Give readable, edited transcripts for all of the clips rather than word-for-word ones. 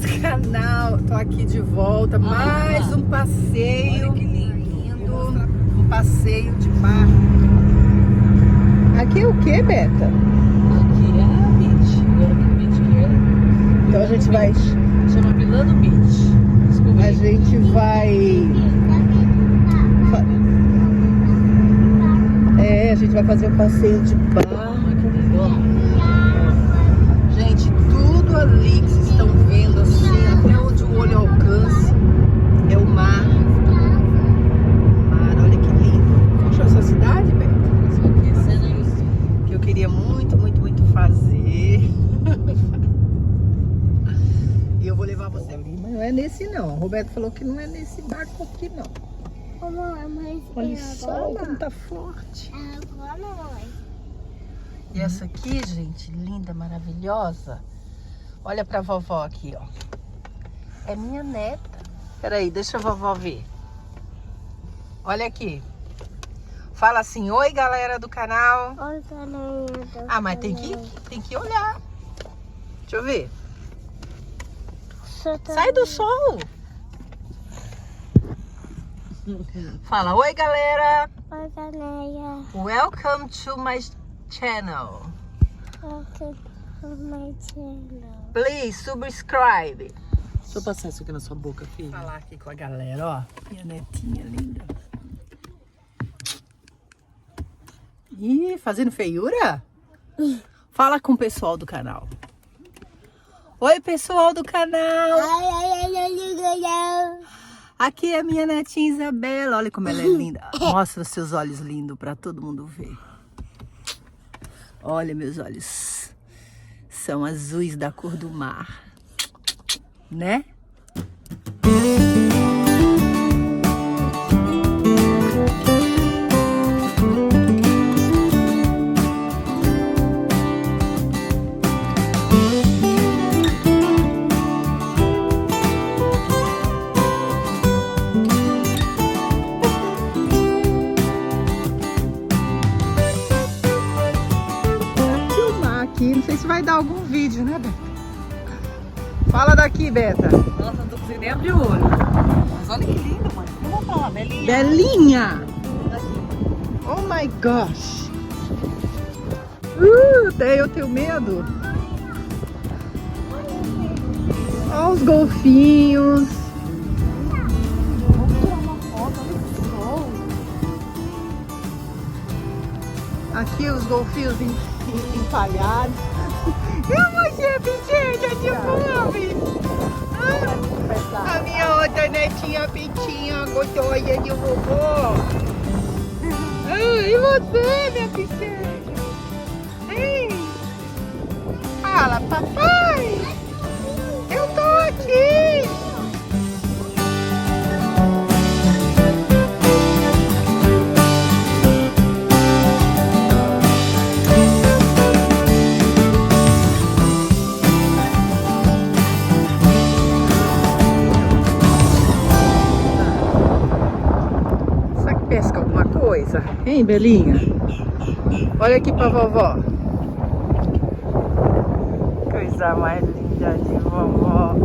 nosso canal. Tô aqui de volta, mais um passeio. Olha que lindo. Um passeio de barco. Aqui é o que, Beta? Aqui é a beach. Agora que beach que é? Então a gente vai... Chama Milano Beach. Descobri. A gente vai... A gente vai fazer um passeio de barco. Gente, tudo ali que vocês estão vendo, assim, até onde o olho alcança, é o mar. Mar, olha que lindo. Achou essa cidade, Beto? Que eu queria muito, muito, muito fazer. E eu vou levar você. Mas não é nesse não. O Roberto falou que não é nesse barco aqui não. Olha só como tá forte. E essa aqui, gente, linda, maravilhosa. Olha pra vovó aqui, ó. É minha neta. Peraí, deixa a vovó ver. Olha aqui. Fala assim, oi galera do canal. Oi galera. Ah, mas tem que olhar. Deixa eu ver. Sai do sol. Fala, oi galera. Oi galera. Welcome to my channel. Welcome to my channel. Please subscribe. Deixa eu passar isso aqui na sua boca, filha. Falar aqui com a galera, ó. Minha netinha linda. Ih, fazendo feiura? Fala com o pessoal do canal. Oi, pessoal do canal. Aqui é a minha netinha Isabela. Olha como ela é linda. Mostra os seus olhos lindos para todo mundo ver. Olha, meus olhos. São azuis da cor do mar. Né? Não sei se vai dar algum vídeo, né, Beta? Fala daqui, Beta. Nossa, não tô conseguindo nem abrir o olho. Mas olha que lindo, mãe. Eu vou falar, Belinha. Belinha! Oh my gosh! Daí eu tenho medo. Olha os golfinhos. Vamos tirar uma foto do sol. Aqui os golfinhos empalhados. Eu vou ser pequena de fome. A minha outra netinha Pitinha, gostosa de vovó. E você, minha pequena? Ei. Fala, papai. Eu tô aqui. Pesca alguma coisa, hein, Belinha? Olha aqui pra vovó. Coisa mais linda de vovó.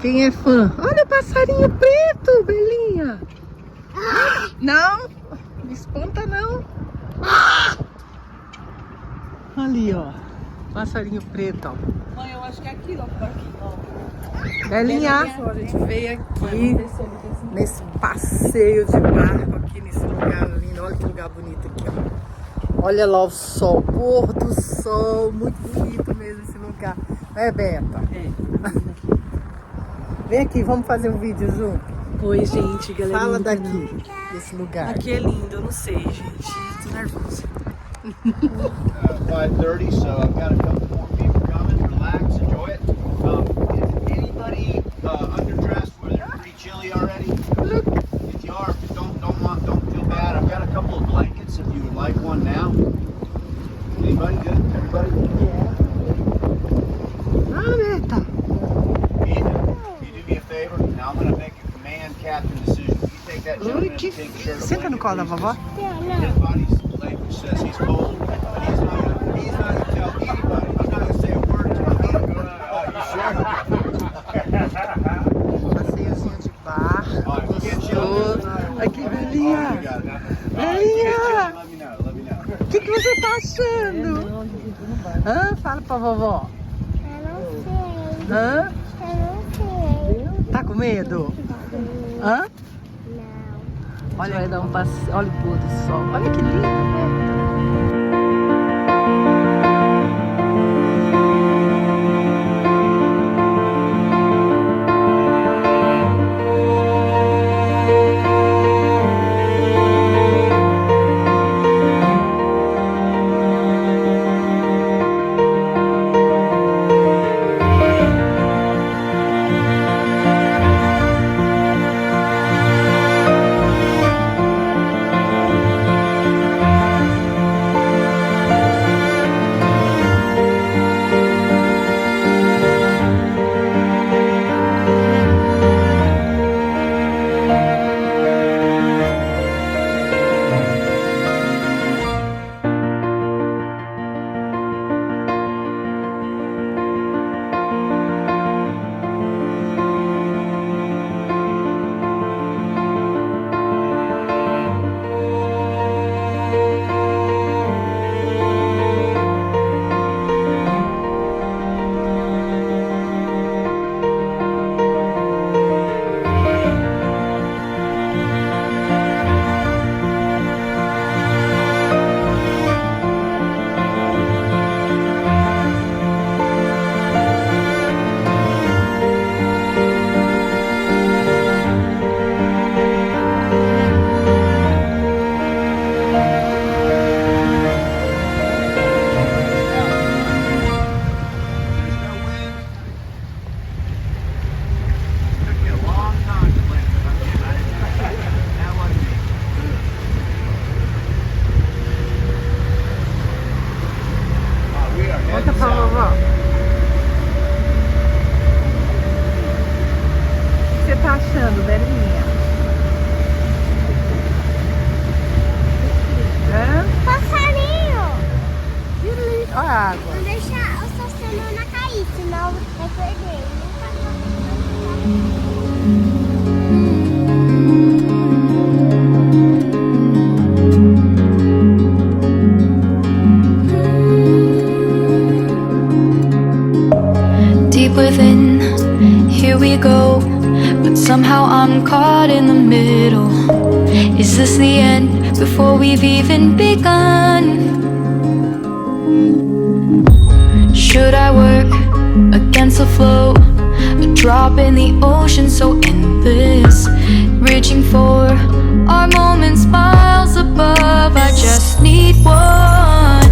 Quem é fã? Olha o passarinho preto, Belinha. Não, não espanta não. Ali, ó. Passarinho preto, ó. Mãe, eu acho que é aqui, ó. Por aqui, ó. Belinha, A gente veio aqui nesse passeio de barco, aqui nesse lugar lindo. Olha que lugar bonito aqui, ó. Olha lá o sol, pôr do sol, muito bonito mesmo esse lugar. É, Beta? É. Vem aqui, vamos fazer um vídeo junto. Oi, gente, galera. Fala daqui, desse lugar. Aqui é lindo, eu não sei, gente. Tô nervosa. 5:30, so I've got a couple more people coming. Relax, enjoy it. Is anybody underdressed where they're pretty chilly already? Look. If you are, don't feel bad. I've got a couple of blankets if you would like one now. Anybody good? Everybody? Ah, Beta. Can you do me a favor? Now I'm going to make a command captain decision. You take that gentleman Ui, and que... take shirt Senta no colo da vovó. His body's language says he's cold, but he's not gonna tell anybody. He's not gonna say a word to me. Hã? Fala pra vovó. Eu não sei. Hã? Eu não sei. Tá com medo? Hã? Não. Olha, vai dar um passeio. Olha o pôr do sol. Olha que lindo, né? Conta pra vovó. O que você tá achando, Belinha? Hã? Passarinho! Que lindo. Olha a água. Não deixa o estacionamento cair, senão vai perder. Deep within, here we go, but somehow I'm caught in the middle. Is this the end before we've even begun? Should I work against the flow? A drop in the ocean so endless, reaching for our moments miles above. I just need one,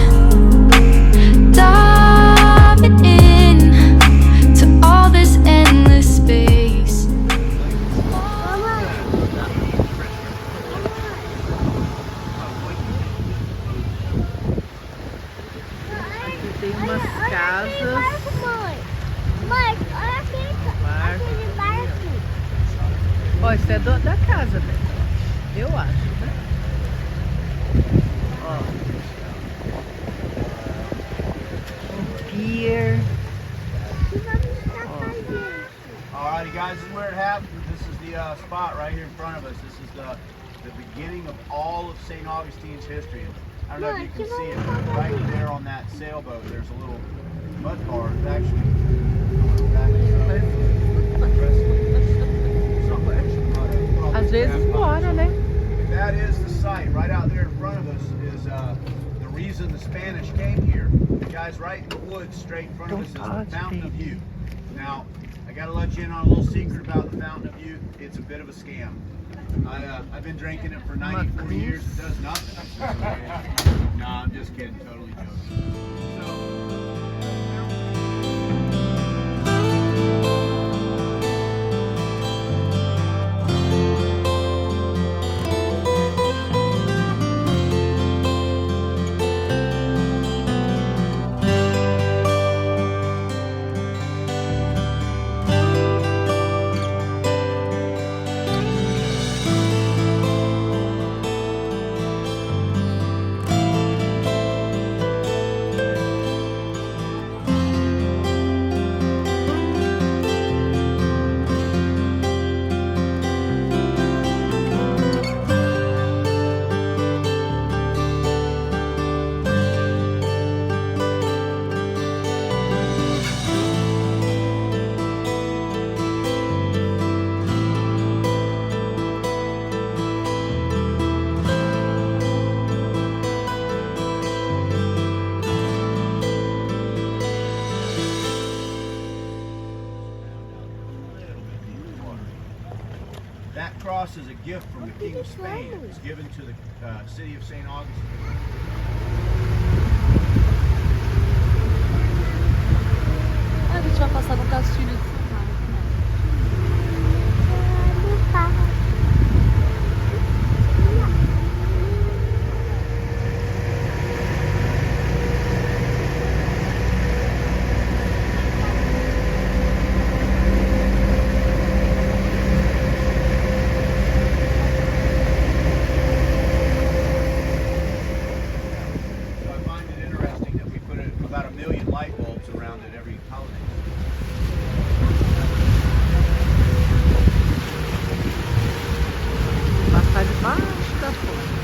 diving in to all this endless space. Aqui tem umas casas. Barco, mãe. Mãe, olha aquele barco. Ó, isso é da casa, né? Eu acho, né? Ó. Um pier. Alrighty, guys, this is where it happened. This is the spot right here in front of us. This is the beginning of all of St. Augustine's history. I don't know if you can see it, but right there on that sailboat, there's a little mud bar. It's actually Às vezes mora, né? That is the site right out there in front of us. Is the reason the Spanish came here. The guys right in the woods straight in front of us is the Fountain of Youth. Now, I gotta let you in on a little secret about the Fountain of Youth. It's a bit of a scam. I've been drinking it for 94 years. It does nothing. No, I'm just kidding. Totally joking. So, cross is a gift from the King of Spain. It was given to the city of St. Augustine. Ah, a gente vai passar no castilho de São Marcos, né? So I find it interesting that we put about 1 million light bulbs around it every holiday. Passar debaixo da ponte.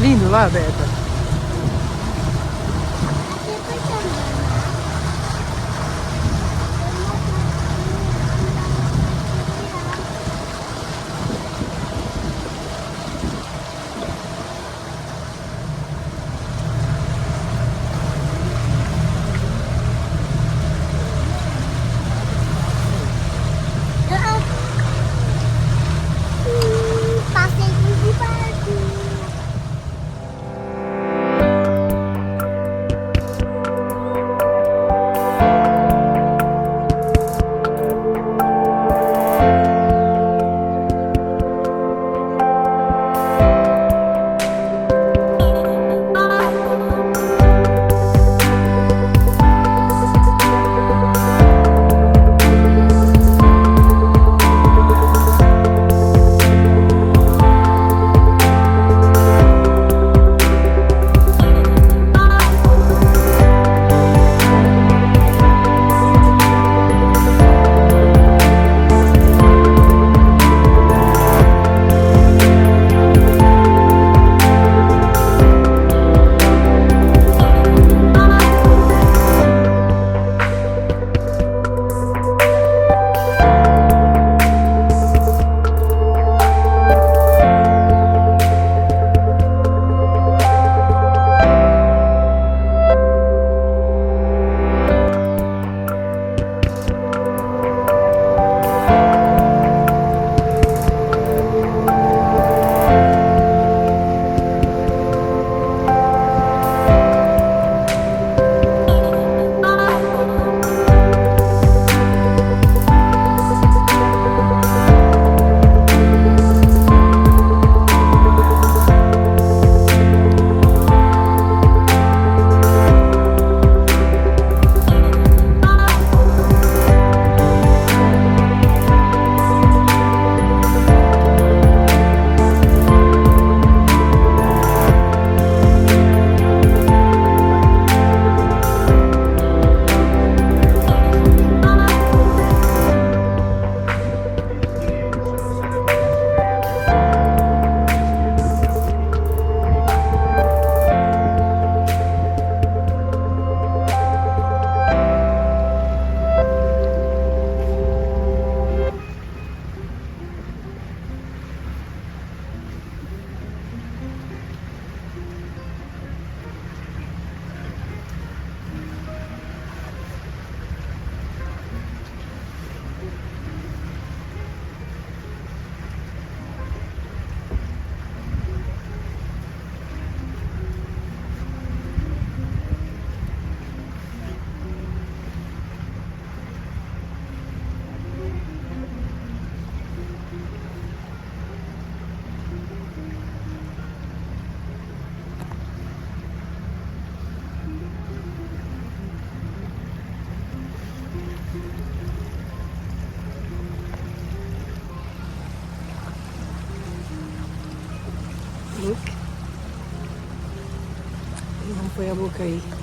Lindo lá, Beta. Passeio de barco. Look. Vamos pôr a boca aí.